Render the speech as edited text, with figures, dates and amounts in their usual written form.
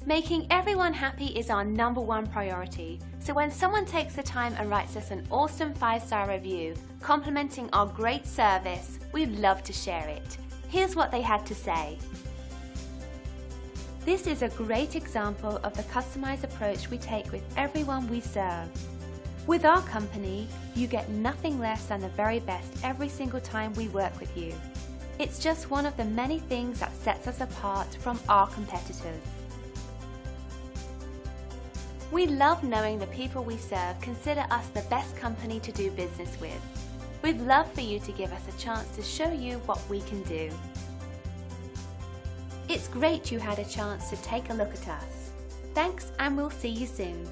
Making everyone happy is our #1 priority, so when someone takes the time and writes us an awesome 5-star review complimenting our great service, we'd love to share it. Here's what they had to say. This is a great example of the customized approach we take with everyone we serve. With our company, you get nothing less than the very best every single time we work with you. It's just one of the many things that sets us apart from our competitors. We love knowing the people we serve consider us the best company to do business with. We'd love for you to give us a chance to show you what we can do. It's great you had a chance to take a look at us. Thanks, and we'll see you soon.